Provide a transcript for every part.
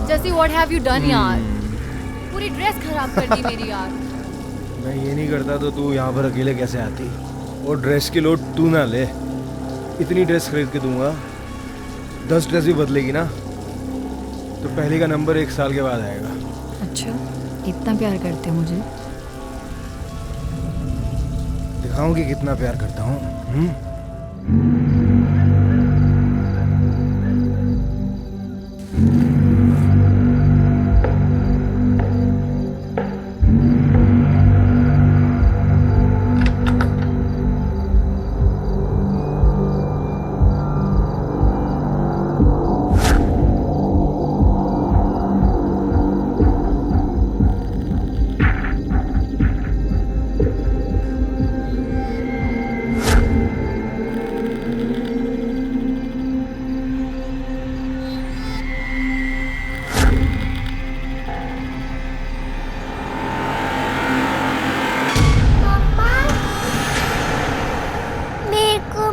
जैसी what have you done यार, पूरी ड्रेस खराब कर दी मेरी यार। मैं ये नहीं करता तो तू यहाँ पर अकेले कैसे आती? और ड्रेस की लोड तू ना ले, इतनी ड्रेस खरीद के दूंगा 10 ड्रेस भी बदलेगी ना तो पहली का नंबर 1 साल के बाद आएगा। अच्छा, इतना प्यार करते हो मुझे? दिखाऊं कि कितना प्यार करता हूँ।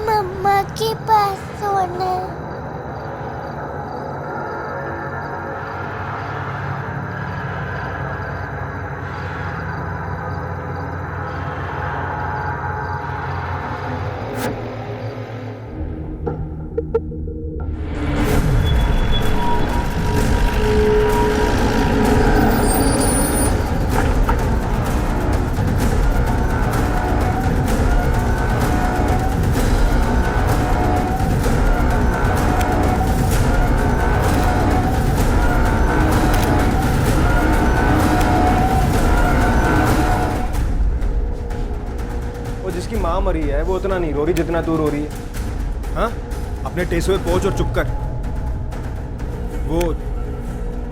मम्मा के पास सोना। जिसकी माँ मरी है वो उतना नहीं रो रही जितना तू रो रही है। हाँ, अपने टेसवे पहुंच और चुप कर। वो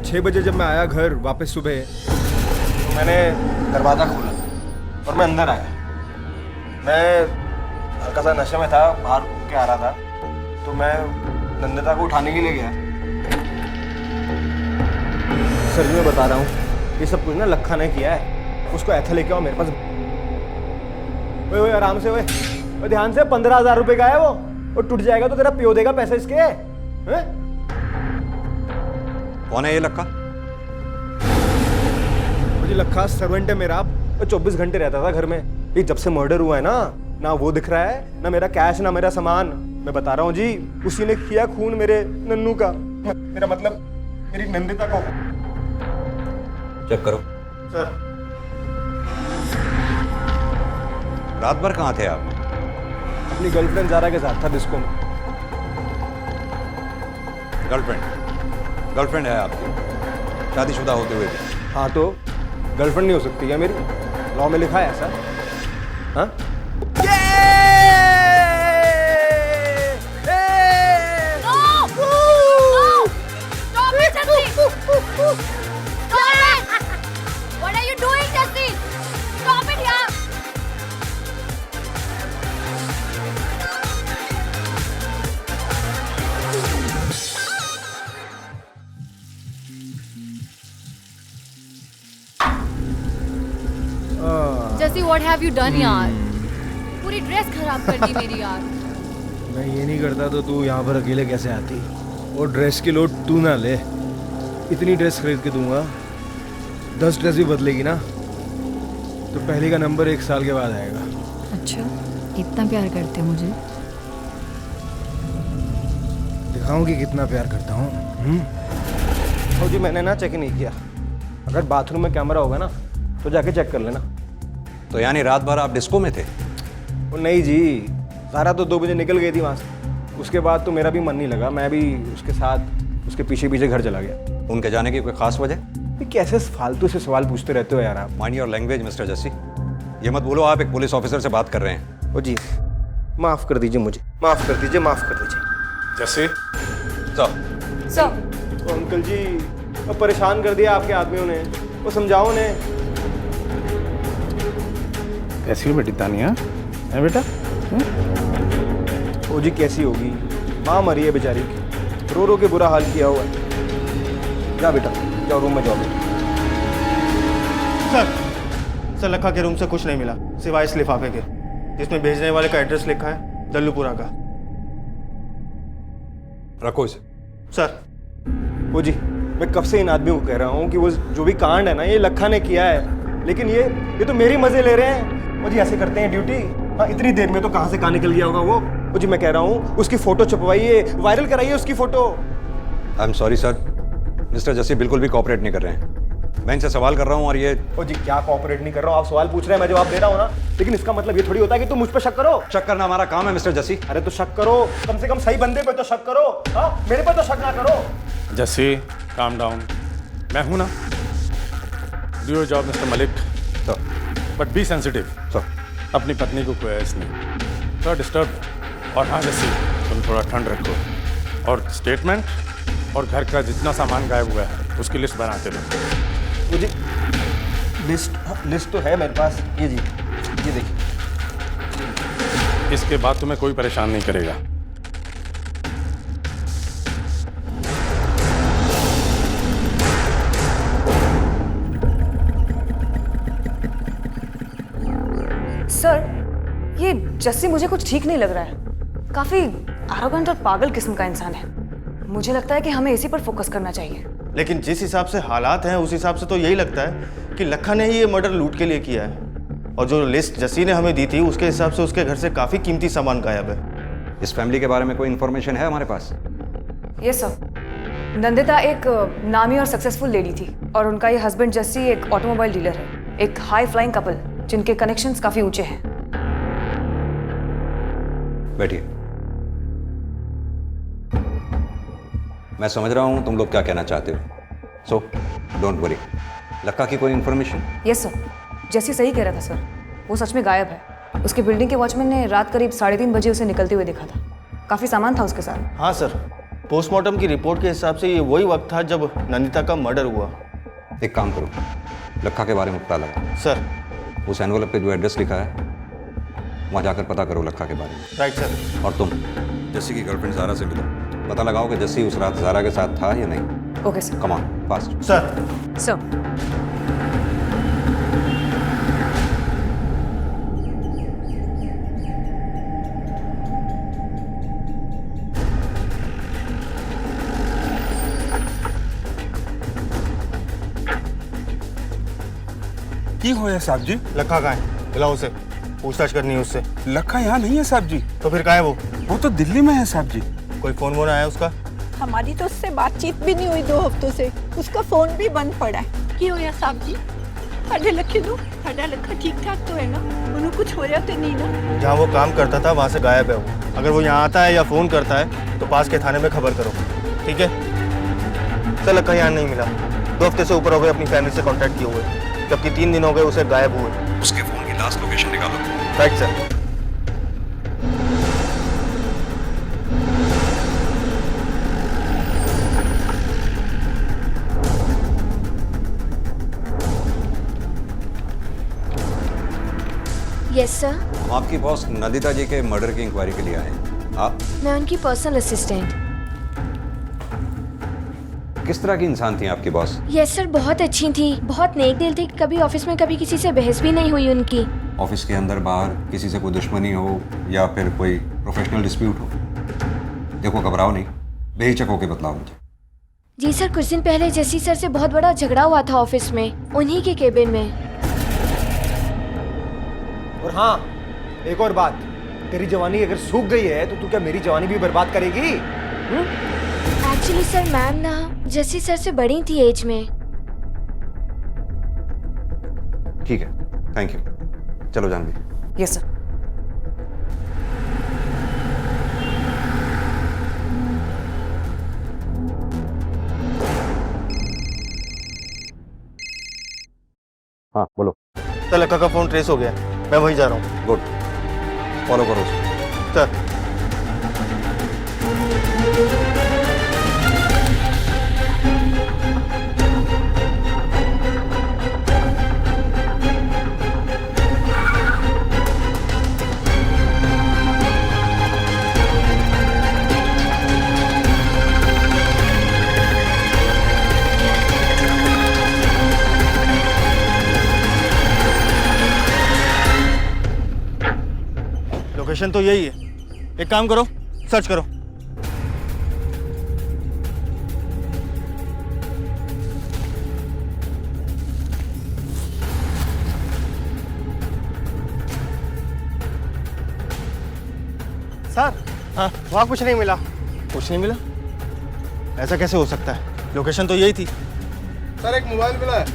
6 बजे जब मैं आया घर वापस सुबह, तो मैंने दरवाज़ा खोला और मैं अंदर आया। मैं हल्का सा नशे में था, बाहर घूम के आ रहा था, तो मैं नंदिता को उठाने के लिए गया। सर मैं बता रहा हूँ, ये सब कुछ ना लखा ने किया है। उसको ऐसा लेके आओ मेरे पास। ओए आराम से, ओए ध्यान से। 15,000 रुपए का है वो, और टूट जाएगा तो तेरा पियो देगा पैसे इसके। हैं? कौन है ये लक्का? मुझे लक्का सर्वेंट है मेरा, 24 घंटे रहता था घर में। ये जब से मर्डर हुआ है ना वो दिख रहा है, ना मेरा कैश, ना मेरा सामान। मैं बता रहा हूँ जी, उसी ने किया खून मेरे नन्नू का, मेरा मतलब मेरी नंदिता को। चेक करो। सर, रात भर कहाँ थे आप? अपनी गर्लफ्रेंड जारा के साथ था डिस्को में। गर्लफ्रेंड है आपकी, शादीशुदा होते हुए भी? हाँ, तो गर्लफ्रेंड नहीं हो सकती क्या मेरी? लॉ में लिखा है ऐसा। हाँ? What are you doing, Jesse? Stop it here! जैसी व्हाट हैव यू डन यार, पूरी ड्रेस खराब कर दी मेरी यार। मैं ये नहीं करता तो तू यहाँ पर अकेले कैसे आती? और ड्रेस की लोड तू ना ले, इतनी ड्रेस खरीद के दूंगा 10 ड्रेस भी बदलेगी ना तो पहली का नंबर 1 साल के बाद आएगा। अच्छा, इतना प्यार करते हो मुझे? दिखाऊं कि कितना प्यार करता हूँ। और जी मैंने ना चेक नहीं किया, अगर बाथरूम में कैमरा होगा ना तो जाके चेक कर लेना। तो यानी रात भर आप डिस्को में थे? वो नहीं जी, सारा तो 2 बजे निकल गई थी वहाँ से। उसके बाद तो मेरा भी मन नहीं लगा, मैं भी उसके साथ उसके पीछे पीछे घर चला गया। उनके जाने की कोई खास वजह? ये कैसे फालतू से सवाल पूछते रहते हो यार आप। Mind your language mister Jassi. ये मत बोलो आप एक पुलिस ऑफिसर से बात कर रहे हैं। ओ जी, माफ़ कर दीजिए मुझे, माफ़ कर दीजिए, माफ़ कर दीजिए। जस्सी सर, तो अंकल जी, अब परेशान कर दिया आपके आदमियों ने, वो समझाओ ने। कैसी हो बेटी तानिया? है बेटा? ओ जी कैसी होगी, माँ मरी है बेचारी की, रो रो के बुरा हाल किया हुआ है। जा बेटा, जाओ रूम में जाओ। सर लखा के रूम से कुछ नहीं मिला सिवाय इस लिफाफे के, जिसमें भेजने वाले का एड्रेस लिखा है दल्लूपुरा का। रखो इसे। सर वो जी, मैं कब से इन आदमियों को कह रहा हूँ कि वो जो भी कांड है ना, ये लखा ने किया है, लेकिन ये तो मेरी मजे ले रहे हैं। वो जी ऐसे करते हैं ड्यूटी। हाँ, इतनी देर में तो कहाँ से कहाँ निकल गया होगा वो। वो जी मैं कह रहा हूँ उसकी फोटो छपवाइए, वायरल कराइए उसकी photo. I am sorry sir, mister Jassi बिल्कुल भी कोऑपरेट नहीं कर रहे हैं। मैं इनसे सवाल कर रहा हूँ और ये ओ जी क्या कोऑपरेट नहीं कर रहा हूँ, आप सवाल पूछ रहे हैं, मैं जवाब दे रहा हूँ ना, लेकिन इसका मतलब ये थोड़ी होता है कि तुम मुझ पर शक करो। शक करना हमारा काम है मिस्टर जस्सी। अरे तो शक करो, कम से कम सही बंदे पे तो शक करो। हाँ, मेरे पर तो शक ना करो। जस्सी काम डाउन, मैं हूं ना। Do your job mister Malik, sir but be sensitive. Sir अपनी पत्नी को कोई ऐस नहीं, थोड़ा डिस्टर्ब। और हाँ जस्सी, तुम थोड़ा ठंड रखो और स्टेटमेंट और घर का जितना सामान गायब हुआ है उसकी लिस्ट बनाते रहो। मुझे लिस्ट तो है मेरे पास, ये जी, ये देखिए। इसके बाद तुम्हें कोई परेशान नहीं करेगा। सर, ये जस्सी मुझे कुछ ठीक नहीं लग रहा है। काफी एरोगेंट और पागल किस्म का इंसान है। मुझे लगता है कि हमें इसी पर फोकस करना चाहिए। लेकिन जिस हिसाब से हालात हैं उस हिसाब से तो यही लगता है कि लखा ने ही ये मर्डर लूट के लिए किया है। और जो लिस्ट जस्सी ने हमें दी थी उसके हिसाब से उसके घर से काफ़ी कीमती सामान गायब है। इस फैमिली के बारे में कोई इन्फॉर्मेशन है हमारे पास? यस सर, नंदिता एक नामी और सक्सेसफुल लेडी थी और उनका ये हस्बैंड जस्सी एक ऑटोमोबाइल डीलर है। एक हाई फ्लाइंग कपल जिनके कनेक्शंस काफी ऊंचे हैं। बैठिए। मैं समझ रहा हूं तुम लोग क्या कहना चाहते हो, सो डोंट वरी। लक्का की कोई इन्फॉर्मेशन? यस सर, जस्सी सही कह रहा था सर, वो सच में गायब है। उसके बिल्डिंग के वॉचमैन ने रात करीब 3:30 बजे उसे निकलते हुए देखा था। काफी सामान था उसके साथ। हाँ सर, पोस्टमार्टम की रिपोर्ट के हिसाब से ये वही वक्त था जब नंदिता का मर्डर हुआ। एक काम करो, लक्का के बारे में पता लगा। सर उस एनवलप पे जो एड्रेस लिखा है वहाँ जाकर पता करो लक्का के बारे में। Right sir. और तुम जस्सी की गर्लफ्रेंड ज़ारा से मिलो, पता लगाओ कि जस्सी उस रात ज़ारा के साथ था या नहीं। Okay sir. Come on fast. Sir sir, की होया साहब जी? लखा कहाँ है? बुलाओ उसे, पूछताछ करनी है उससे। लखा यहाँ नहीं है साहब जी। तो फिर कहाँ है वो? वो तो दिल्ली में है साहब जी। कोई फोन वोन आया उसका? हमारी तो उससे बातचीत भी नहीं हुई 2 हफ्तों से। उसका फोन भी बंद पड़ा है। की होया साहब जी? अरे लखे दो, साडा लखा ठीक ठाक तो है ना? उन्हें कुछ होया तो नहीं ना? जहाँ वो काम करता था वहाँ से गायब है वो। अगर वो यहाँ आता है या फोन करता है तो पास के थाने में खबर करो, ठीक है? सर लखा यहाँ नहीं मिला। 2 हफ्ते से ऊपर हो गए अपनी फैमिली से कांटेक्ट किए हुए, जबकि 3 दिन हो गए उसे गायब हुए। उसके फ़ोन की लास्ट लोकेशन निकालो। Right sir. यस सर, हम आपकी बॉस नंदिता जी के मर्डर की इंक्वायरी के लिए आए हैं। आप मैं उनकी पर्सनल असिस्टेंट। किस तरह की इंसान थी आपकी बॉस? यस सर, बहुत अच्छी थी, बहुत नेक दिल थी। कभी ऑफिस में कभी किसी से बहस भी नहीं हुई उनकी। ऑफिस के अंदर बाहर किसी से कोई दुश्मनी हो या फिर कोई प्रोफेशनल डिस्प्यूट हो? देखो घबराओ नहीं, बेहिचक होकर बतलाओ मुझे। जी सर, कुछ दिन पहले जस्सी सर से बहुत बड़ा झगड़ा हुआ था ऑफिस में, उन्हीं के केबिन में। और हाँ, एक और बात, तेरी जवानी अगर सूख गई है तो तू क्या मेरी जवानी भी बर्बाद करेगी? एक्चुअली सर, मैम ना जस्सी सर से बड़ी थी एज में। ठीक है, थैंक यू। चलो जानवी। Yes sir. हाँ बोलो। सर लखा का फोन ट्रेस हो गया, मैं वहीं जा रहा हूँ। गुड, फॉलो करो उसे। सर लोकेशन तो यही है, एक काम करो, सर्च करो। सर हाँ वहाँ कुछ नहीं मिला। कुछ नहीं मिला? ऐसा कैसे हो सकता है? लोकेशन तो यही थी। सर एक मोबाइल मिला है।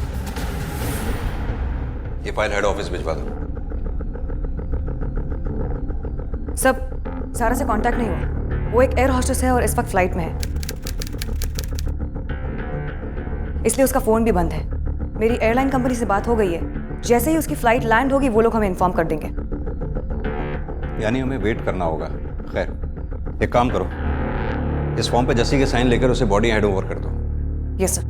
ये फाइल हेड ऑफिस भिजवा दो। सब सारा से कांटेक्ट नहीं हुआ। वो एक एयर होस्टेस है और इस वक्त फ्लाइट में है, इसलिए उसका फोन भी बंद है। मेरी एयरलाइन कंपनी से बात हो गई है, जैसे ही उसकी फ्लाइट लैंड होगी वो लोग हमें इन्फॉर्म कर देंगे। यानी हमें वेट करना होगा। खैर एक काम करो, इस फॉर्म पे जस्सी के साइन लेकर उसे बॉडी हैंड ओवर कर दो। Yes sir.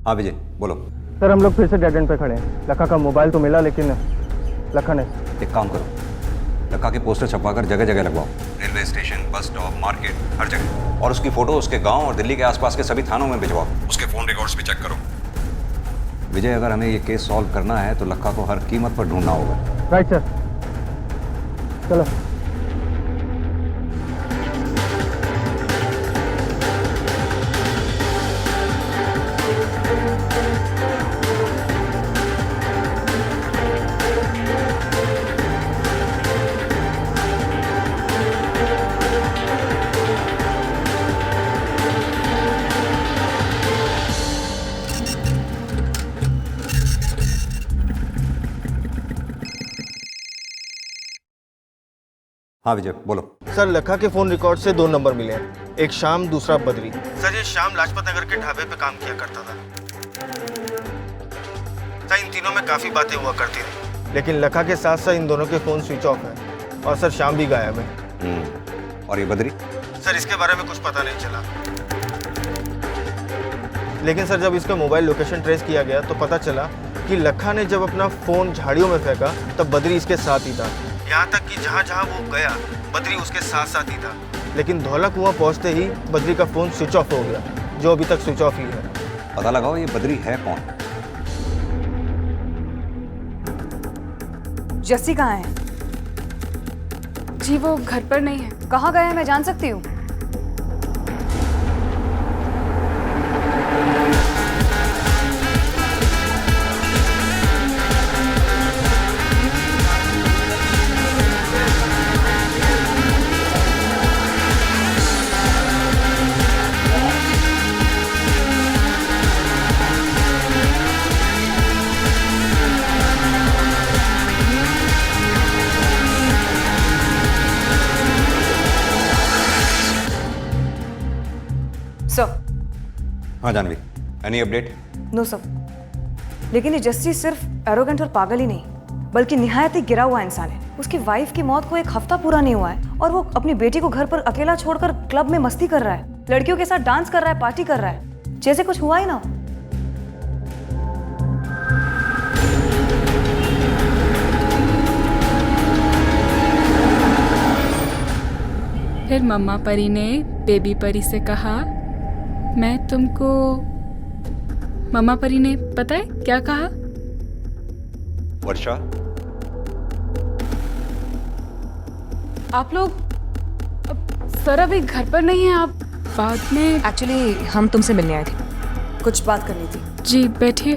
हाँ विजय बोलो। सर हम लोग फिर से डेड एंड पे खड़े हैं। लखा का मोबाइल तो मिला लेकिन लखा नहीं। एक काम करो, लखा के पोस्टर छपवाकर जगह जगह लगवाओ, railway station, bus stop, market, हर जगह। और उसकी फोटो उसके गांव और दिल्ली के आसपास के सभी थानों में भिजवाओ। उसके फोन रिकॉर्ड्स भी चेक करो। विजय अगर हमें ये केस सॉल्व करना है तो लखा को हर कीमत पर ढूंढना होगा। Right sir. चलो। हाँ विजय बोलो। सर लखा के फोन रिकॉर्ड से 2 नंबर मिले हैं, एक शाम दूसरा बद्री। सर ये शाम लाजपत नगर के ढाबे पे काम किया करता था। सर इन तीनों में काफी बातें हुआ करती थी, लेकिन लखा के साथ साथ इन दोनों के फोन स्विच ऑफ है। और सर शाम भी गायब है। और ये बद्री? सर इसके बारे में कुछ पता नहीं चला, लेकिन सर जब इसका मोबाइल लोकेशन ट्रेस किया गया तो पता चला कि लखा ने जब अपना फोन झाड़ियों में फेंका तब बद्री इसके साथ ही था। यहाँ तक कि जहाँ जहाँ वो गया बद्री उसके साथ साथ ही था। लेकिन धौला कुआं पहुँचते ही बद्री का फोन स्विच ऑफ हो गया, जो अभी तक स्विच ऑफ ही है। पता लगाओ ये बद्री है कौन। जस्सी कहाँ है? जी वो घर पर नहीं है। कहाँ गया है मैं जान सकती हूँ? हाँ Janhvi, any update? No sir, लेकिन ये जस्सी सिर्फ एरोगेंट और पागल ही नहीं बल्कि निहायत ही गिरा हुआ इंसान है। उसकी वाइफ की मौत को 1 हफ्ता पूरा नहीं हुआ है और वो अपनी बेटी को घर पर अकेला छोड़कर क्लब में मस्ती कर रहा है, लड़कियों के साथ डांस कर रहा है, पार्टी कर रहा है, जैसे कुछ हुआ ही ना। फिर मम्मा परी ने बेबी परी से कहा मैं तुमको। मम्मा परी ने पता है क्या कहा? वर्षा आप लोग सर अभी घर पर नहीं हैं, आप बाद में। एक्चुअली हम तुमसे मिलने आए थे, कुछ बात करनी थी। जी बैठिए।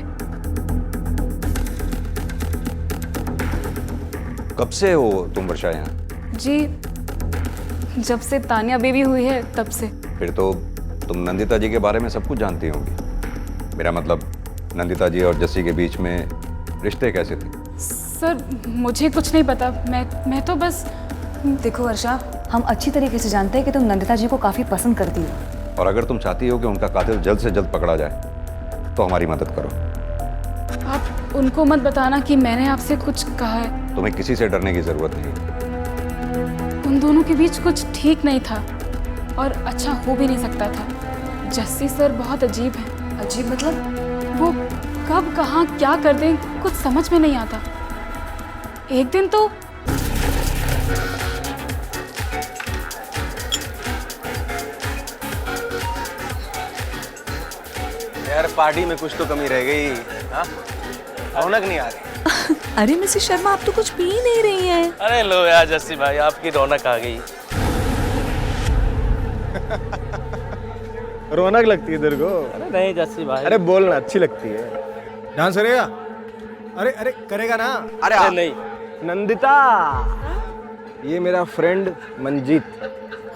कब से हो तुम वर्षा यहाँ? जी जब से तानिया बेबी हुई है तब से। फिर तो तुम नंदिता जी के बारे में सब कुछ जानती होंगी। मेरा मतलब नंदिता जी और जस्सी के बीच में रिश्ते कैसे थे? सर मुझे कुछ नहीं पता, मैं तो बस। देखो वर्षा, हम अच्छी तरीके से जानते हैं कि तुम नंदिता जी को काफी पसंद करती हो, और अगर तुम चाहती हो कि उनका कातिल जल्द से जल्द पकड़ा जाए तो हमारी मदद करो। आप उनको मत बताना कि मैंने आपसे कुछ कहा है। तुम्हें किसी से डरने की जरूरत नहीं। उन दोनों के बीच कुछ ठीक नहीं था और अच्छा हो भी नहीं सकता था। जस्सी सर बहुत अजीब हैं। अजीब मतलब? वो कब कहाँ क्या कर दें कुछ समझ में नहीं आता। एक दिन तो यार पार्टी में कुछ तो कमी रह गई। हाँ रौनक नहीं आ रही। अरे मिसेस शर्मा आप तो कुछ पी ही नहीं रही हैं। अरे लो यार जस्सी भाई, आपकी रौनक आ गई। रौनक लगती है तेरे को? अरे नहीं जस्सी भाई। अरे बोलना अच्छी लगती है। डांस करेगा? अरे अरे करेगा ना? अरे नहीं। नंदिता ये मेरा फ्रेंड मंजीत,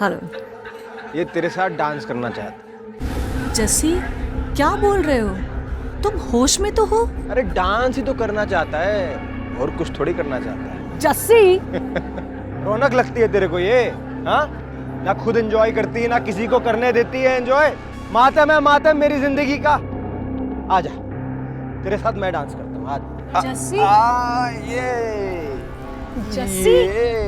हेलो। ये तेरे साथ डांस करना चाहता। जस्सी, क्या बोल रहे हो? तुम होश में तो हो? अरे डांस ही तो करना चाहता है, और कुछ थोड़ी करना चाहता है। जस्सी रौनक लगती है तेरे को ये? हाँ, ना खुद एंजॉय करती है ना किसी को करने देती है एंजॉय। मातम है मातम मेरी जिंदगी का। आजा, तेरे साथ मैं डांस करता हूँ। आज जस्सी, ये जस्सी, ये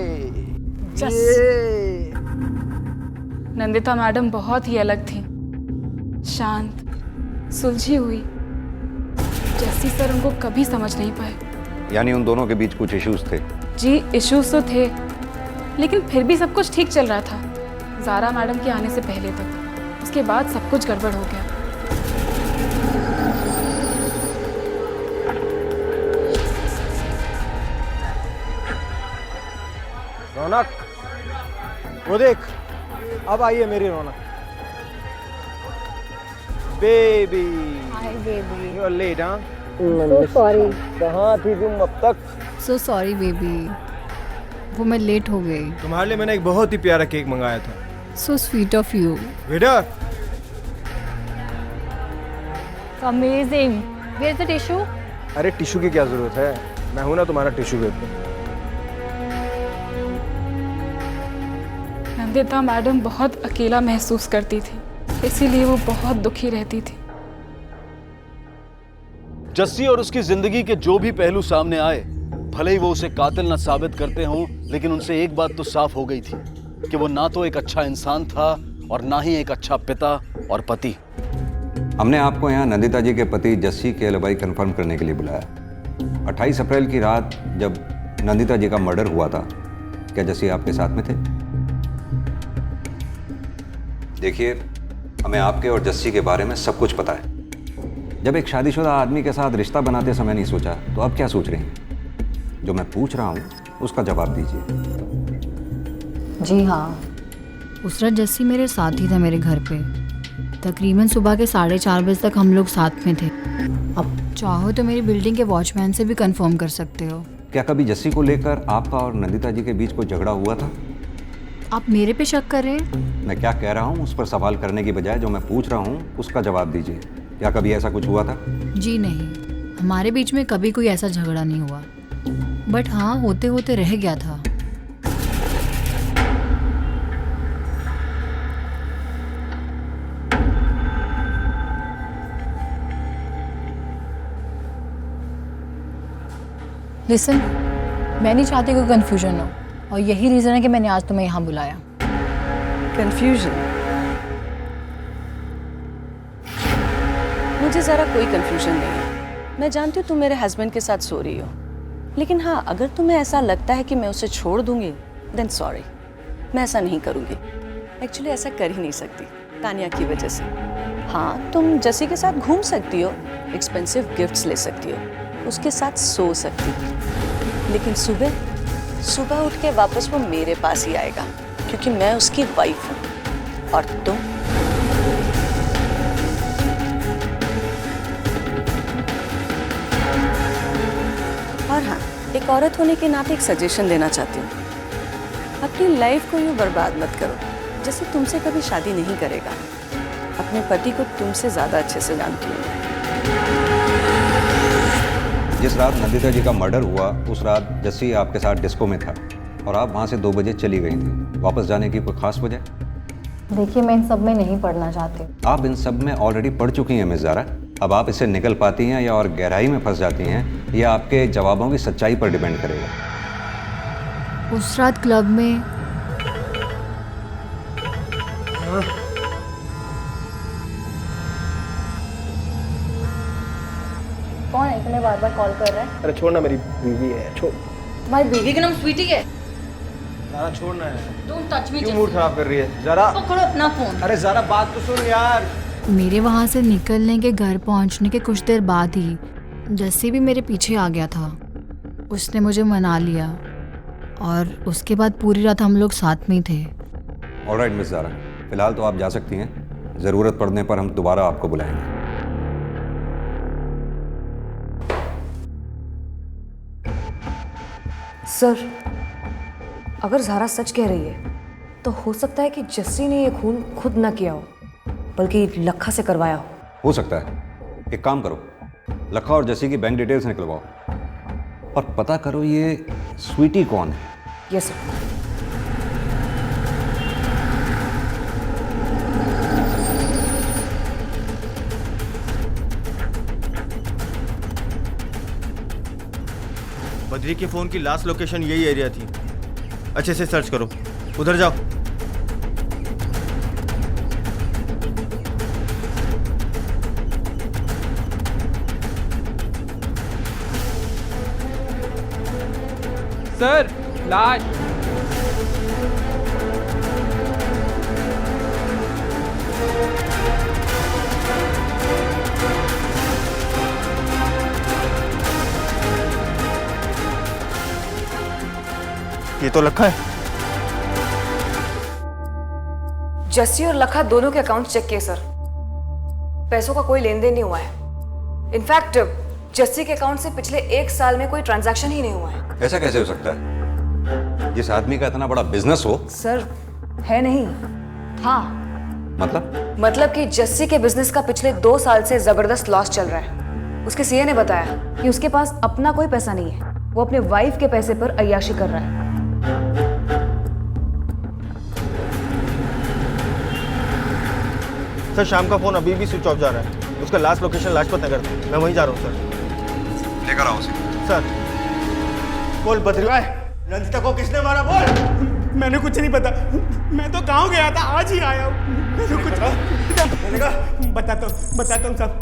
नंदिता मैडम बहुत ही अलग थी, शांत, सुलझी हुई। जस्सी सर उनको कभी समझ नहीं पाए। यानी उन दोनों के बीच कुछ इश्यूज थे? जी इश्यूज तो थे, लेकिन फिर भी सब कुछ ठीक चल रहा था, ज़ारा मैडम के आने से पहले तक। उसके बाद सब कुछ गड़बड़ हो गया। रौनक, वो देख, अब आई है मेरी रौनक। Baby, hi baby. You are late, हाँ? So sorry. कहाँ थी तुम अब तक? सो सॉरी बेबी, वो मैं लेट हो गई। तुम्हारे लिए मैंने एक बहुत ही प्यारा केक मंगाया था। So sweet of you. Waiter, amazing. Where is the tissue? अरे टिश्यू की क्या जरूरत है, मैं हूं ना तुम्हारा टिश्यू पेपर। नंदिता मैडम बहुत अकेला महसूस करती थी, इसीलिए वो बहुत दुखी रहती थी। जस्सी और उसकी जिंदगी के जो भी पहलू सामने आए, भले ही वो उसे कातिल न साबित करते हों, लेकिन उनसे एक बात तो साफ हो गई थी कि वो ना तो एक अच्छा इंसान था और ना ही एक अच्छा पिता और पति। हमने आपको यहाँ नंदिता जी के पति जस्सी के एलिबाई कंफर्म करने के लिए बुलाया। 28 अप्रैल की रात जब नंदिता जी का मर्डर हुआ था, क्या जस्सी आपके साथ में थे? देखिए, हमें आपके और जस्सी के बारे में सब कुछ पता है। जब एक शादीशुदा आदमी के साथ रिश्ता बनाते समय नहीं सोचा, तो अब क्या सोच रहे हैं? जो मैं पूछ रहा हूँ उसका जवाब दीजिए। जी हाँ, उस रात जस्सी मेरे साथ ही था मेरे घर पे। तकरीबन सुबह के 4:30 बजे तक हम लोग साथ में थे। अब चाहो तो मेरी बिल्डिंग के वॉचमैन से भी कंफर्म कर सकते हो। क्या कभी जस्सी को लेकर आपका और नंदिता जी के बीच कोई झगड़ा हुआ था? आप मेरे पे शक कर रहे हैं? मैं क्या कह रहा हूँ उस पर सवाल करने की बजाय जो मैं पूछ रहा हूँ उसका जवाब दीजिए। क्या कभी ऐसा कुछ हुआ था? जी नहीं, हमारे बीच में कभी कोई ऐसा झगड़ा नहीं हुआ। बट हाँ, होते होते रह गया था। लिसन, मैं नहीं चाहती कोई कंफ्यूजन हो, और यही रीज़न है कि मैंने आज तुम्हें यहाँ बुलाया। कंफ्यूजन? मुझे ज़रा कोई कंफ्यूजन नहीं है। मैं जानती हूँ तुम मेरे हस्बैंड के साथ सो रही हो, लेकिन हाँ, अगर तुम्हें ऐसा लगता है कि मैं उसे छोड़ दूंगी, देन सॉरी, मैं ऐसा नहीं करूँगी। एक्चुअली ऐसा कर ही नहीं सकती, तानिया की वजह से। हाँ, तुम जस्सी के साथ घूम सकती हो, एक्सपेंसिव गिफ्ट्स ले सकती हो, उसके साथ सो सकती हो, लेकिन सुबह उठ के वापस वो मेरे पास ही आएगा, क्योंकि मैं उसकी वाइफ हूँ। और तुम? और हाँ, एक औरत होने के नाते एक सजेशन देना चाहती हूँ, अपनी लाइफ को यूँ बर्बाद मत करो। जैसे तुमसे कभी शादी नहीं करेगा, अपने पति को तुमसे ज़्यादा अच्छे से जानती हूँ। जिस रात नंदिता जी का मर्डर हुआ, उस रात जस्सी आपके साथ डिस्को में था और आप वहाँ से 2 बजे चली गई थी। वापस जाने की कोई खास वजह? देखिए, मैं इन सब में नहीं पढ़ना चाहती। आप इन सब में ऑलरेडी पढ़ चुकी हैं मिस ज़ारा। अब आप इससे निकल पाती हैं या और गहराई में फंस जाती हैं, यह आपके जवाबों की सच्चाई पर डिपेंड करेगा। उस रात क्लब में कौन है? तुम्हें बार बार कॉल कर रहा है। अरे छोड़ना, मेरी बीवी है, छोड़। तुम्हारी बीवी का नाम स्वीटी है? ज़रा छोड़ना है। Don't touch me. क्यों मूड खराब कर रही है? ज़रा पकड़ो अपना फोन। अरे ज़रा बात तो सुन यार। मेरे वहाँ से निकलने के, घर पहुँचने के कुछ देर बाद ही जस्सी भी मेरे पीछे आ गया था। उसने मुझे मना लिया और उसके बाद पूरी रात हम लोग साथ में ही थे। ऑलराइट मिस ज़ारा, फिलहाल तो आप जा सकती हैं। ज़रूरत पड़ने पर हम दोबारा आपको बुलाएंगे। सर, अगर ज़ारा सच कह रही है तो हो सकता है कि जस्सी ने ये खून खुद ना किया हो बल्कि लखा से करवाया हो सकता है। एक काम करो, लखा और जस्सी की बैंक डिटेल्स निकलवाओ और पता करो ये स्वीटी कौन है। Yes sir. बद्री के फोन की लास्ट लोकेशन यही एरिया थी। अच्छे से सर्च करो, उधर जाओ। सर लाश। ये तो लखा है। जस्सी और लखा दोनों के अकाउंट चेक किए सर, पैसों का कोई लेन देन नहीं हुआ है। इनफैक्ट जस्सी के अकाउंट से पिछले 1 साल में कोई ट्रांजैक्शन ही नहीं हुआ है। ऐसा कैसे हो सकता है? जिस आदमी का इतना बड़ा बिजनेस हो। सर है नहीं, हाँ। मतलब कि जस्सी के बिजनेस का पिछले 2 साल से जबरदस्त लॉस चल रहा है। उसके सीए ने बताया कि उसके पास अपना कोई पैसा नहीं है, वो अपने वाइफ के पैसे पर अय्याशी कर रहा है। सर शाम का फोन अभी भी स्विच ऑफ जा रहा है। उसका लास्ट लोकेशन लाजपत नगर था। मैं वहीं जा रहा हूँ सर। लेकर आओ उसे। सर बोल बद्री, रंजिता को किसने मारा बोल। मैंने कुछ नहीं पता, मैं तो गांव गया था, आज ही आया हूँ। मैंने कुछ बताता हूँ साहब।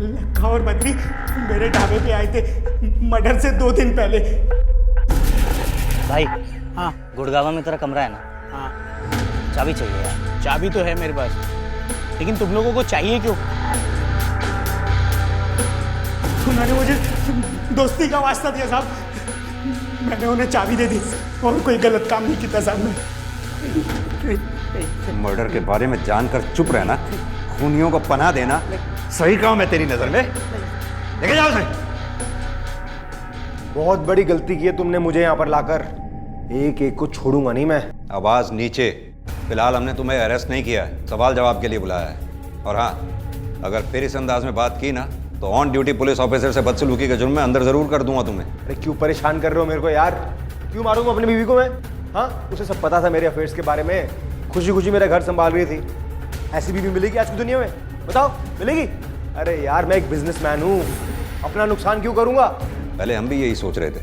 लखा और बद्री मेरे ढाबे पे आए थे मर्डर से 2 दिन पहले। भाई हाँ, गुड़गावा में तेरा कमरा है ना? हाँ। चाबी चाहिए यार। चाबी तो है मेरे पास, लेकिन तुम लोगों को चाहिए क्यों? उन्होंने मुझे दोस्ती का वास्ता दिया साहब, मैंने उन्हें चाबी दे दी और कोई गलत काम नहीं किया साहब मैं। मर्डर के बारे में जानकर चुप रहना, खूनियों को पनाह देना सही काम है तेरी नजर में? लेके जाओ उसे। बहुत बड़ी गलती की है तुमने मुझे यहाँ पर लाकर। एक एक को छोड़ूंगा नहीं मैं। आवाज नीचे। फिलहाल हमने तुम्हें अरेस्ट नहीं किया है, सवाल जवाब के लिए बुलाया है। और हाँ, अगर फिर इस अंदाज में बात की ना तो ऑन ड्यूटी पुलिस ऑफिसर से बदसलूकी के जुर्म में अंदर जरूर कर दूंगा तुम्हें। अरे क्यों परेशान कर रहे हो मेरे को यार? क्यों मारूंगा अपनी बीवी को मैं? हाँ, उसे सब पता था मेरे अफेयर्स के बारे में। खुशी खुशी मेरा घर संभाल रही थी। ऐसी बीवी मिलेगी आज की दुनिया में? बताओ, मिलेगी? अरे यार मैं एक बिजनेसमैन हूँ, अपना नुकसान क्यों करूंगा? पहले हम भी यही सोच रहे थे,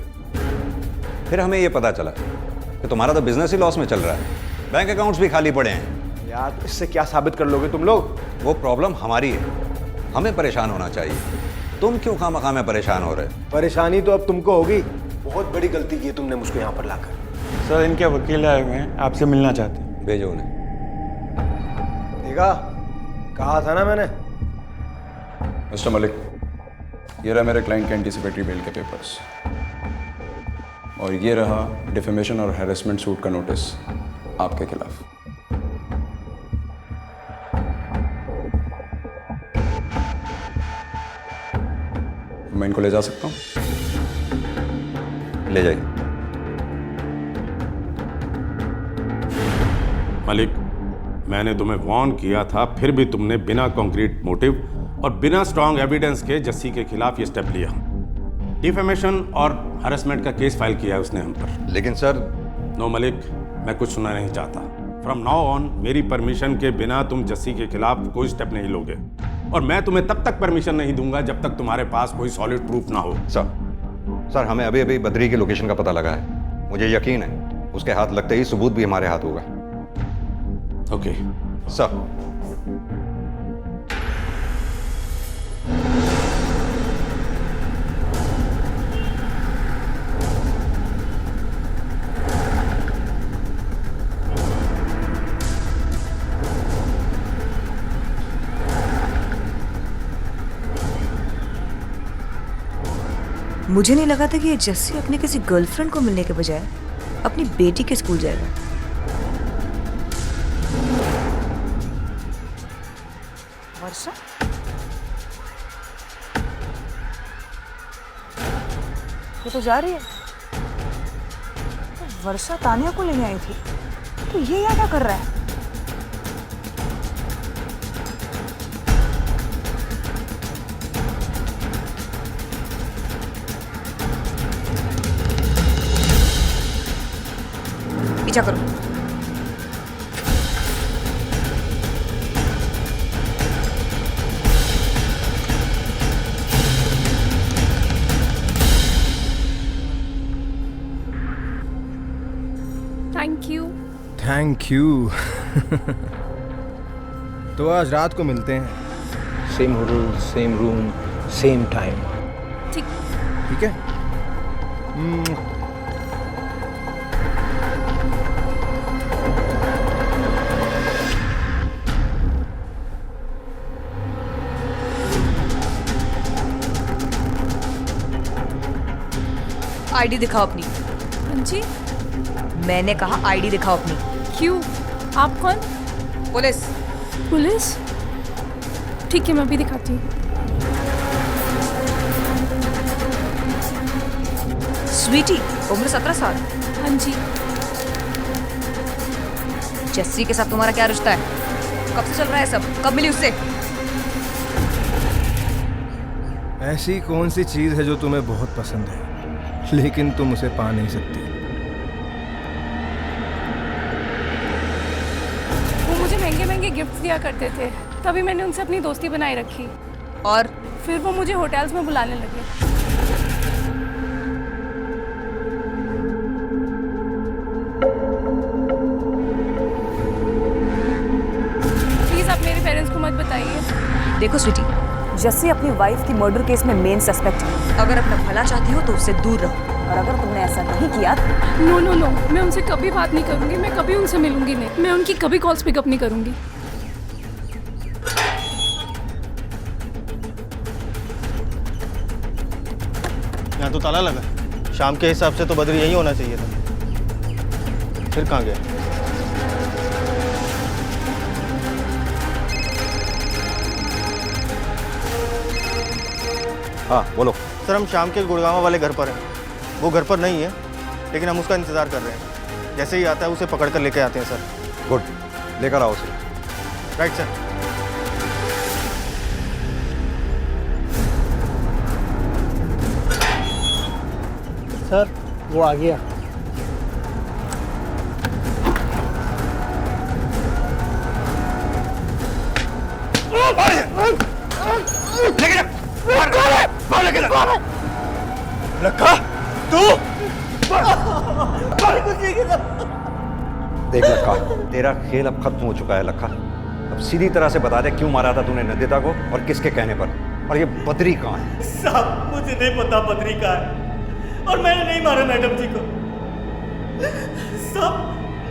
फिर हमें ये पता चला कि तुम्हारा तो बिजनेस ही लॉस में चल रहा है, बैंक अकाउंट्स भी खाली पड़े हैं। यार तो इससे क्या साबित कर लोगे तुम लोग? वो प्रॉब्लम हमारी है, हमें परेशान होना चाहिए। तुम क्यों खामखा में परेशान हो रहे? परेशानी तो अब तुमको होगी। बहुत बड़ी गलती की है तुमने मुझको यहाँ पर लाकर। सर इनके वकील आए हुए हैं, आपसे मिलना चाहते हैं। भेजो उन्हें। देखा, कहा था ना मैंने। मिस्टर मलिक, ये रहा मेरे क्लाइंट के एंटीसिपेटरी बेल के पेपर्स, और ये रहा डिफेमेशन और हैरेसमेंट सूट का नोटिस आपके खिलाफ। मैं इनको ले जा सकता हूँ? ले जाइए। मलिक, मैंने तुम्हें वार्न किया था, फिर भी तुमने बिना कॉन्क्रीट मोटिव और बिना स्ट्रॉन्ग एविडेंस के जस्सी के खिलाफ ये स्टेप लिया। डिफेमेशन और हरेसमेंट का केस फाइल किया है उसने हम पर। लेकिन सर। नो मलिक, मैं कुछ सुनना नहीं चाहता। फ्रॉम नाउ ऑन मेरी परमिशन के बिना तुम जस्सी के खिलाफ कोई स्टेप नहीं लोगे, और मैं तुम्हें तब तक परमिशन नहीं दूंगा जब तक तुम्हारे पास कोई सॉलिड प्रूफ ना हो। सर हमें अभी अभी बद्री की लोकेशन का पता लगा है। मुझे यकीन है उसके हाथ लगते ही सबूत भी हमारे हाथ होगा। Okay sir. मुझे नहीं लगा था कि ये जस्सी अपने किसी गर्लफ्रेंड को मिलने के बजाय अपनी बेटी के स्कूल जाएगा। वर्षा, ये तो जा रही है। वर्षा तानिया को लेने आई थी, तो ये यहाँ क्या कर रहा है? पीछा करो। Thank you. Thank you. तो आज रात को मिलते हैं। Same hotel, same room, same time. ठीक है। आईडी दिखाओ अपनी। हाँ जी। मैंने कहा आईडी दिखाओ अपनी। क्यों? आप कौन? पुलिस। पुलिस? ठीक है, मैं अभी दिखाती हूँ। स्वीटी, उम्र 17 साल। हाँ जी। जस्सी के साथ तुम्हारा क्या रिश्ता है? कब से चल रहा है सब? कब मिली उससे? ऐसी कौन सी चीज है जो तुम्हें बहुत पसंद है लेकिन तुम उसे पा नहीं सकती? वो मुझे महंगे महंगे गिफ्ट्स दिया करते थे, तभी मैंने उनसे अपनी दोस्ती बनाए रखी। और फिर वो मुझे होटल्स में बुलाने लगे। प्लीज आप मेरे पेरेंट्स को मत बताइए। देखो स्वीटी, जस्सी अपनी वाइफ की मर्डर केस में मेन सस्पेक्ट है। अगर अपना भला चाहती हो तो उससे दूर रहो, और अगर तुमने ऐसा नहीं किया नो नो नो, मैं उनसे कभी बात नहीं करूंगी, मैं कभी उनसे मिलूंगी नहीं, मैं उनकी कभी कॉल्स पिकअप नहीं करूंगी। यहाँ तो ताला लगा। शाम के हिसाब से तो बद्री यही होना चाहिए था। फिर कहाँ गया? हाँ बोलो। सर हम शाम के गुड़गांव वाले घर पर हैं। वो घर पर नहीं है, लेकिन हम उसका इंतज़ार कर रहे हैं। जैसे ही आता है उसे पकड़ कर लेके आते हैं सर। गुड, लेकर आओ उसे। Right sir. सर वो आ गया। लखा तू देख लखा, तेरा खेल अब खत्म हो चुका है लखा। अब सीधी तरह से बता दे क्यों मारा था तूने नंदिता को और किसके कहने पर, और ये बद्री कहाँ है? साहब मुझे नहीं पता बद्री कहाँ है, और मैंने नहीं मारा मैडम जी को। साहब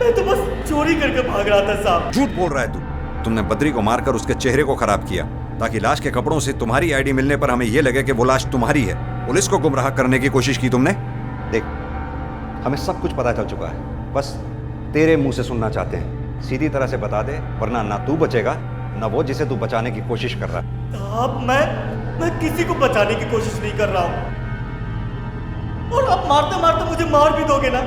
मैं तो बस चोरी करके भाग रहा था साहब। झूठ बोल रहा है तू। तुमने बद्री को मारकर उसके चेहरे को खराब किया ताकि लाश के कपड़ों से तुम्हारी आईडी मिलने पर हमें यह लगे कि वो लाश तुम्हारी है। पुलिस को गुमराह करने की कोशिश की तुमने। देख, हमें सब कुछ पता चल चुका है, बस तेरे मुंह से सुनना चाहते हैं। सीधी तरह से बता दे, वरना ना तू बचेगा ना वो जिसे तू बचाने की कोशिश कर रहा है। साहब मैं किसी को बचाने की कोशिश नहीं कर रहा हूँ, और आप मारते मारते मुझे मार भी दोगे ना,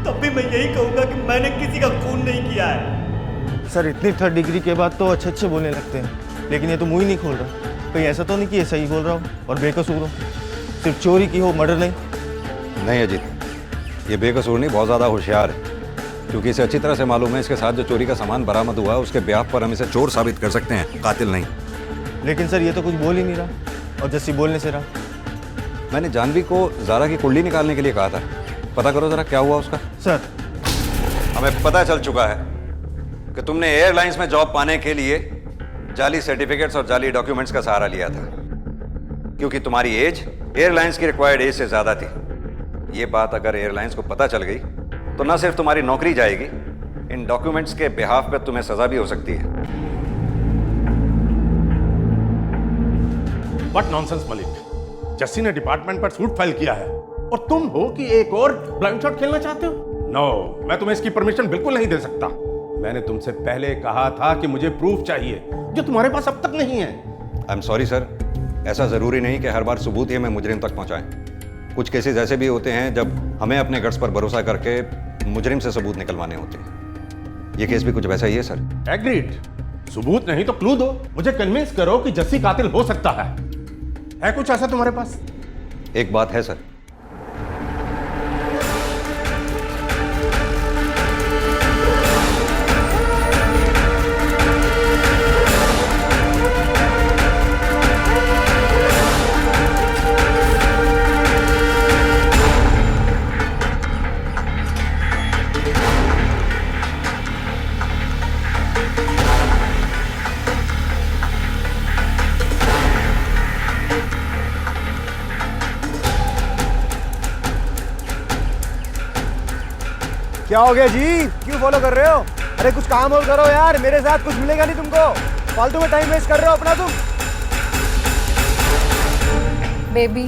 तब भी मैं यही कहूँगा कि मैंने किसी का खून नहीं किया है। सर इतनी थर्ड डिग्री के बाद तो अच्छे अच्छे बोलने लगते हैं, लेकिन ये तो मुंह ही नहीं खोल रहा। कहीं ऐसा तो नहीं कि ये सही बोल रहा हूँ और बेकसूर हो? सिर्फ चोरी की हो, मर्डर नहीं? नहीं अजीत, ये बेकसूर नहीं, बहुत ज़्यादा होशियार है, क्योंकि इसे अच्छी तरह से मालूम है इसके साथ जो चोरी का सामान बरामद हुआ है उसके ब्याह पर हम इसे चोर साबित कर सकते हैं, कातिल नहीं। लेकिन सर ये तो कुछ बोल ही नहीं रहा, और जस्सी बोलने से रहा। मैंने जानवी को ज़ारा की कुंडली निकालने के लिए कहा था, पता करो ज़रा क्या हुआ उसका। सर हमें पता चल चुका है कि तुमने एयरलाइंस में जॉब पाने के लिए जाली सर्टिफिकेट्स और जाली डॉक्यूमेंट्स का सहारा लिया था, क्योंकि तुम्हारी एज एयरलाइंस की रिक्वायर्ड एज से ज़्यादा थी। ये बात अगर एयरलाइंस को पता चल गई तो न सिर्फ तुम्हारी नौकरी जाएगी, इन डॉक्यूमेंट्स के बिहाफ पर तुम्हें सजा भी हो सकती है। व्हाट नॉनसेंस मलिक, जस्सी ने डिपार्टमेंट पर सूट फाइल किया है और तुम हो कि एक और ब्लाइंड शॉट खेलना चाहते हो? नो, मैं तुम्हें इसकी परमिशन बिल्कुल नहीं दे सकता। मैंने तुमसे पहले कहा था कि मुझे प्रूफ चाहिए, जो तुम्हारे पास अब तक नहीं है। आई एम सॉरी सर, ऐसा ज़रूरी नहीं कि हर बार सबूत ही हमें मुजरिम तक पहुंचाएं। कुछ केसेस ऐसे भी होते हैं जब हमें अपने गट्स पर भरोसा करके मुजरिम से सबूत निकलवाने होते हैं। ये केस भी कुछ वैसा ही है सर। एग्रीड। सबूत नहीं तो क्लू दो, मुझे कन्विंस करो कि जस्सी कातिल हो सकता है कुछ ऐसा तुम्हारे पास? एक बात है सर, क्या हो गया जी, क्यों फॉलो कर रहे हो? अरे कुछ काम और करो यार, मेरे साथ कुछ मिलेगा नहीं तुमको। फालतू में टाइम वेस्ट कर रहे हो अपना तुम। बेबी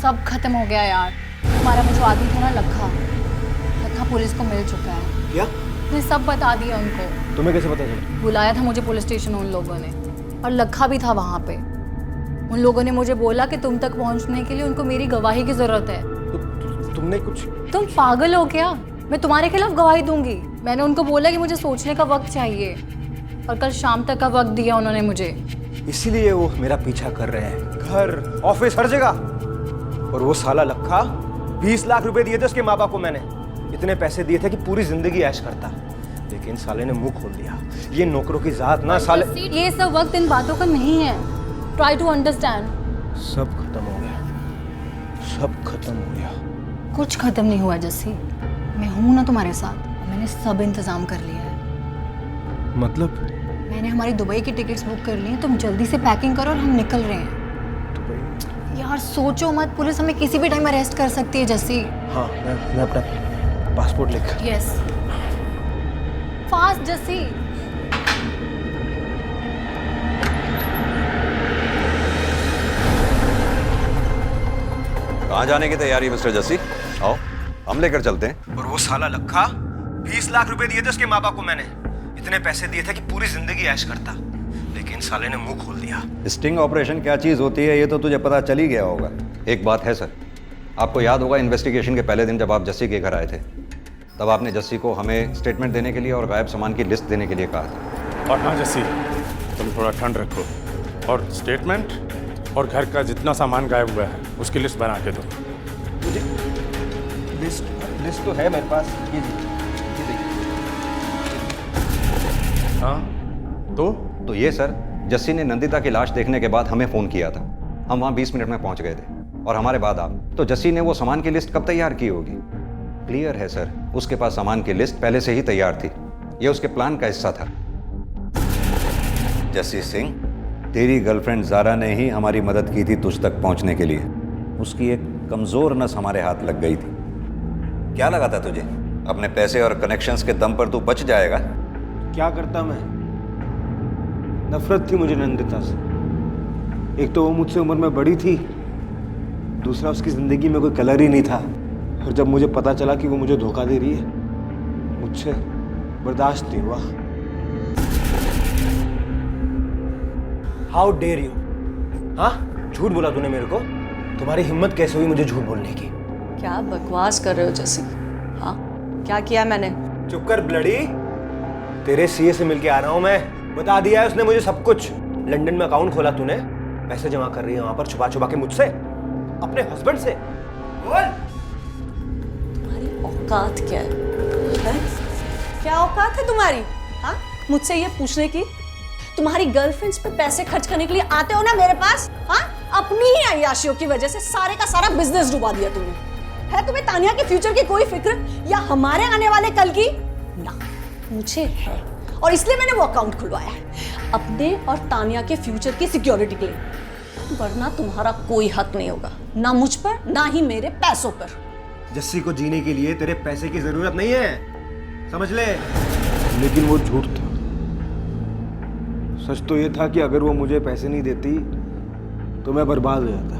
सब खत्म हो गया यार। तुम्हारा मुझे आदमी था ना लखा पुलिस को मिल चुका है। क्या? मैंने सब बता दिया उनको। तुम्हें कैसे पता चला? बुलाया था मुझे पुलिस स्टेशन उन लोगों ने, और लखा भी था वहाँ पे। उन लोगों ने मुझे बोला कि तुम तक पहुँचने के लिए उनको मेरी गवाही की जरूरत है। तुमने कुछ? तुम पागल हो क्या? मैं तुम्हारे खिलाफ गवाही दूंगी। मैंने उनको बोला कि मुझे सोचने का वक्त चाहिए, और कल शाम तक का वक्त दिया उन्होंने मुझे। इसीलिए वो मेरा पीछा कर रहे हैं, घर ऑफिस हर जगह। और वो साला लखा 20 लाख रुपए दिए थे उसके माँ बाप को। मैंने इतने पैसे दिए थे कि पूरी जिंदगी ऐश करता, लेकिन साले ने मुंह खोल दिया। ये नौकरों की जात ना साले। ये सब वक्त इन बातों का नहीं है। Try to understand. सब खत्म हो गया, सब खत्म हो गया। कुछ खत्म नहीं हुआ जस्सी, मैं हूं ना तुम्हारे साथ। मैंने सब इंतजाम कर लिया है। मतलब? मैंने हमारी दुबई की टिकट्स बुक कर ली हैं। तुम जल्दी से पैकिंग करो और हम निकल रहे हैं। दुबई? यार सोचो मत, पुलिस हमें किसी भी टाइम अरेस्ट कर सकती है जस्सी। हाँ, मैं अपना पासपोर्ट लेकर। Yes, fast Jassi. कहाँ जाने की तैयारी मिस्टर जस्सी? आओ हम लेकर चलते हैं। और वो साला लखा 20 लाख रुपए दिए थे उसके माँ बाप को। मैंने इतने पैसे दिए थे कि पूरी जिंदगी ऐश करता, लेकिन साले ने मुंह खोल दिया। स्टिंग ऑपरेशन क्या चीज़ होती है ये तो तुझे पता चल ही गया होगा। एक बात है सर, आपको याद होगा इन्वेस्टिगेशन के पहले दिन जब आप जस्सी के घर आए थे, तब आपने जस्सी को हमें स्टेटमेंट देने के लिए और गायब सामान की लिस्ट देने के लिए कहा था। और हाँ जस्सी, तुम थोड़ा ठंड रखो और स्टेटमेंट और घर का जितना सामान गायब हुआ है उसकी लिस्ट बना के दो मुझे। लिस्ट तो है मेरे पास, ये देखिए। हाँ तो ये सर, जस्सी ने नंदिता की लाश देखने के बाद हमें फ़ोन किया था। हम वहाँ 20 मिनट में पहुँच गए थे और हमारे बाद आप। तो जस्सी ने वो सामान की लिस्ट कब तैयार की होगी? क्लियर है सर, उसके पास सामान की लिस्ट पहले से ही तैयार थी। ये उसके प्लान का हिस्सा था। जस्सी सिंह, तेरी गर्लफ्रेंड ज़ारा ने ही हमारी मदद की थी तुझ तक पहुँचने के लिए। उसकी एक कमज़ोर नस हमारे हाथ लग गई थी। क्या लगा था तुझे अपने पैसे और कनेक्शंस के दम पर तू बच जाएगा? क्या करता मैं? नफरत थी मुझे नंदिता से। एक तो वो मुझसे उम्र में बड़ी थी, दूसरा उसकी जिंदगी में कोई कलर ही नहीं था। और जब मुझे पता चला कि वो मुझे धोखा दे रही है, मुझसे बर्दाश्त नहीं हुआ। How dare you! हाँ, झूठ बोला तूने मेरे को। तुम्हारी हिम्मत कैसे हुई मुझे झूठ बोलने की? क्या बकवास कर रहे हो जस्सी? हाँ, क्या किया मैंने? चुप कर ब्लडी। तेरे सीए से मिलके आ रहा हूं मैं। बता दिया है उसने मुझे सब कुछ। लंदन में अकाउंट खोला तूने, पैसे जमा कर रही है वहां पर छुपा छुपा के मुझसे, अपने हस्बैंड से। बोल, तुम्हारी औकात क्या है? क्या औकात है तुम्हारी? हाँ, मुझसे ये पूछने की? तुम्हारी गर्लफ्रेंड्स पे पैसे खर्च करने के लिए आते हो ना मेरे पास? हाँ, अपनी ही अय्याशियों की वजह से सारे का सारा बिजनेस डुबा दिया तुमने। है तुम्हें तानिया के फ्यूचर की कोई फिक्र, या हमारे आने वाले कल की? ना, मुझे है, और इसलिए मैंने वो अकाउंट खुलवाया है अपने और तानिया के फ्यूचर की सिक्योरिटी के लिए। वरना तुम्हारा कोई हक नहीं होगा, ना मुझ पर ना ही मेरे पैसों पर। जस्सी को जीने के लिए तेरे पैसे की जरूरत नहीं है, समझ ले। लेकिन वो झूठ था। सच तो ये था कि अगर वो मुझे पैसे नहीं देती तो मैं बर्बाद हो जाता।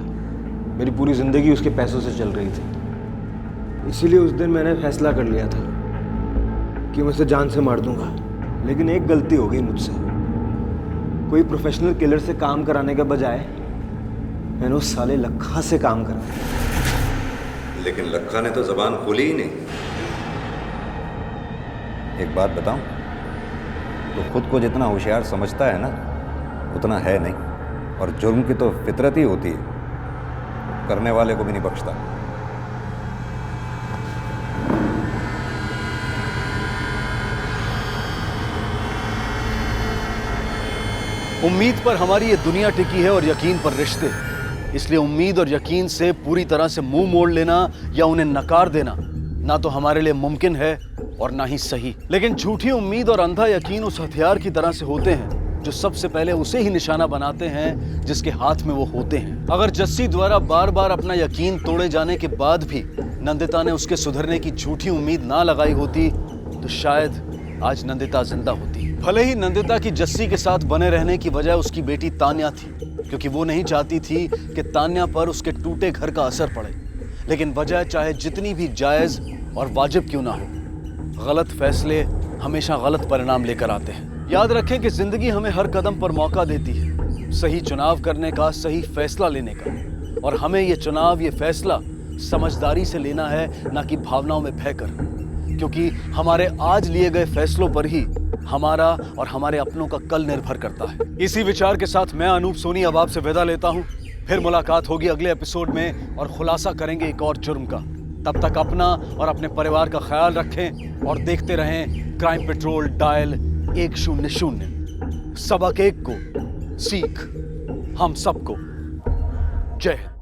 मेरी पूरी जिंदगी उसके पैसों से चल रही थी। इसीलिए उस दिन मैंने फैसला कर लिया था कि मैं उसे जान से मार दूंगा। लेकिन एक गलती हो गई मुझसे। कोई प्रोफेशनल किलर से काम कराने के बजाय मैंने उस साले लखा से काम कराया। लेकिन लखा ने तो जबान खोली ही नहीं। एक बात बताऊं, तो खुद को जितना होशियार समझता है ना, उतना है नहीं। और जुर्म की तो फितरत ही होती है, करने वाले को भी नहीं बख्शता। उम्मीद पर हमारी ये दुनिया टिकी है और यकीन पर रिश्ते। इसलिए उम्मीद और यकीन से पूरी तरह से मुंह मोड़ लेना या उन्हें नकार देना ना तो हमारे लिए मुमकिन है और ना ही सही। लेकिन झूठी उम्मीद और अंधा यकीन उस हथियार की तरह से होते हैं जो सबसे पहले उसे ही निशाना बनाते हैं जिसके हाथ में वो होते हैं। अगर जस्सी द्वारा बार बार अपना यकीन तोड़े जाने के बाद भी नंदिता ने उसके सुधरने की झूठी उम्मीद ना लगाई होती तो शायद आज नंदिता जिंदा होती। भले ही नंदिता की जस्सी के साथ बने रहने की वजह उसकी बेटी तान्या थी, क्योंकि वो नहीं चाहती थी कि तान्या पर उसके टूटे घर का असर पड़े। लेकिन वजह चाहे जितनी भी जायज और वाजिब क्यों ना हो, गलत फैसले हमेशा गलत परिणाम लेकर आते हैं। याद रखें कि जिंदगी हमें हर कदम पर मौका देती है सही चुनाव करने का, सही फैसला लेने का। और हमें ये चुनाव, ये फैसला समझदारी से लेना है, ना कि भावनाओं में बहकर। क्योंकि हमारे आज लिए गए फैसलों पर ही हमारा और हमारे अपनों का कल निर्भर करता है। इसी विचार के साथ मैं अनूप सोनी अब आपसे विदा लेता हूं। फिर मुलाकात होगी अगले एपिसोड में और खुलासा करेंगे एक और जुर्म का। तब तक अपना और अपने परिवार का ख्याल रखें और देखते रहें क्राइम पेट्रोल डायल 100। सबक एक को सीख हम सबको। जय हिंद।